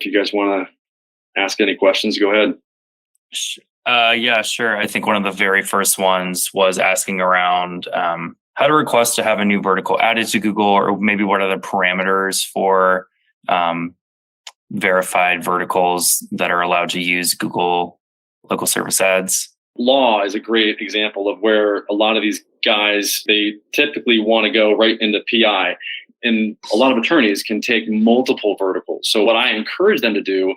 If you guys want to ask any questions, go ahead. Yeah, sure. I think one of the very first ones was asking around how to request to have a new vertical added to Google, or maybe what are the parameters for verified verticals that are allowed to use Google local service ads. Law is a great example of where a lot of these guys, they typically want to go right into PI. And a lot of attorneys can take multiple verticals. So what I encourage them to do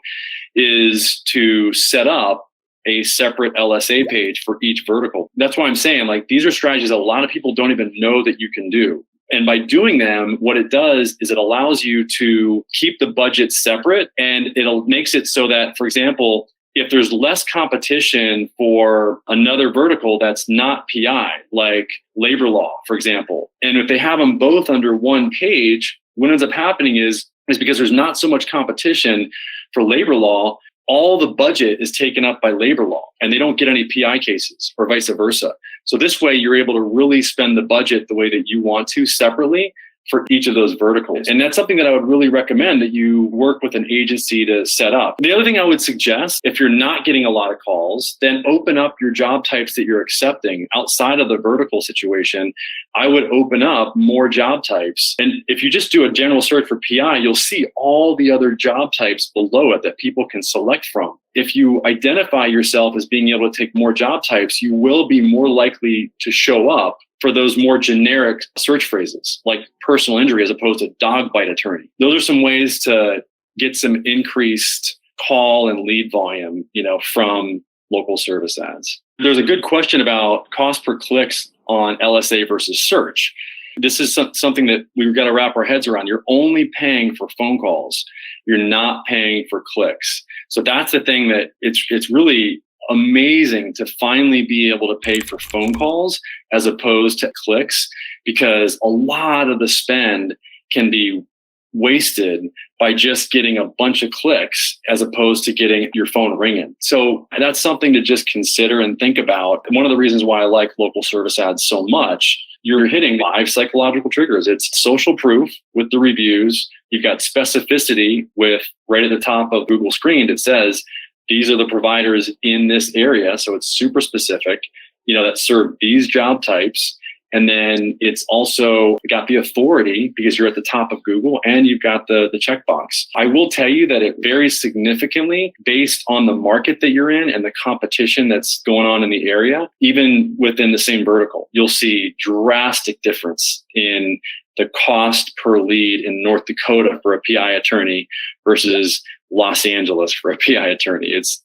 is to set up a separate LSA page for each vertical. That's why I'm saying, like, these are strategies that a lot of people don't even know that you can do. And by doing them, what it does is it allows you to keep the budget separate, and it makes it so that, for example, if there's less competition for another vertical that's not PI, like labor law, for example, and if they have them both under one page, what ends up happening is because there's not so much competition for labor law, all the budget is taken up by labor law and they don't get any PI cases or vice versa. So this way you're able to really spend the budget the way that you want to separately for each of those verticals. And that's something that I would really recommend that you work with an agency to set up. The other thing I would suggest, if you're not getting a lot of calls, then open up your job types that you're accepting outside of the vertical situation. I would open up more job types. And if you just do a general search for PI, you'll see all the other job types below it that people can select from. If you identify yourself as being able to take more job types, you will be more likely to show up for those more generic search phrases like personal injury as opposed to dog bite attorney. Those are some ways to get some increased call and lead volume, from local service ads. There's a good question about cost per clicks on LSA versus search. This is something that we've got to wrap our heads around. You're only paying for phone calls. You're not paying for clicks. So that's the thing that it's really amazing to finally be able to pay for phone calls as opposed to clicks, because a lot of the spend can be wasted by just getting a bunch of clicks as opposed to getting your phone ringing. So that's something to just consider and think about. And one of the reasons why I like local service ads so much, you're hitting 5 psychological triggers. It's social proof with the reviews. You've got specificity with right at the top of Google screen. It says, these are the providers in this area. So it's super specific, that serve these job types. And then it's also got the authority because you're at the top of Google and you've got the checkbox. I will tell you that it varies significantly based on the market that you're in and the competition that's going on in the area. Even within the same vertical, you'll see drastic difference in the cost per lead in North Dakota for a PI attorney versus Los Angeles for a PI attorney. It's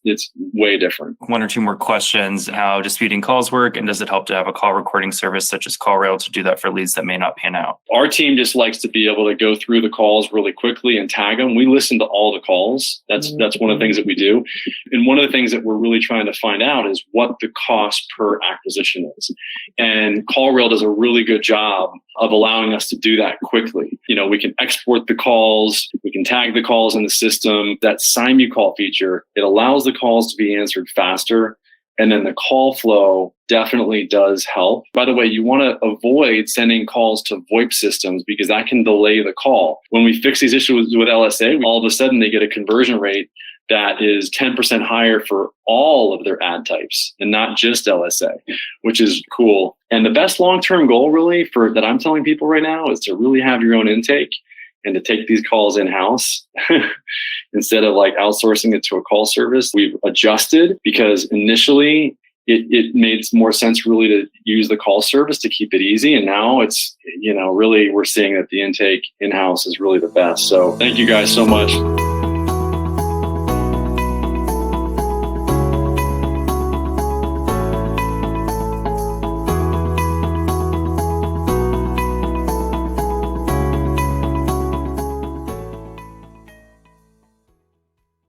way different. 1 or 2 more questions. How disputing calls work, and does it help to have a call recording service such as CallRail to do that for leads that may not pan out? Our team just likes to be able to go through the calls really quickly and tag them. We listen to all the calls. That's one of the things that we do. And one of the things that we're really trying to find out is what the cost per acquisition is. And CallRail does a really good job of allowing us to do that quickly. We can export the calls, we can tag the calls in the system. That sign you call feature, it allows the calls to be answered faster. And then the call flow definitely does help. By the way, you want to avoid sending calls to VoIP systems because that can delay the call. When we fix these issues with LSA, all of a sudden they get a conversion rate that is 10% higher for all of their ad types and not just LSA, which is cool. And the best long-term goal really that I'm telling people right now is to really have your own intake and to take these calls in-house instead of like outsourcing it to a call service. We've adjusted because initially it made more sense really to use the call service to keep it easy. And now it's, really we're seeing that the intake in-house is really the best. So thank you guys so much.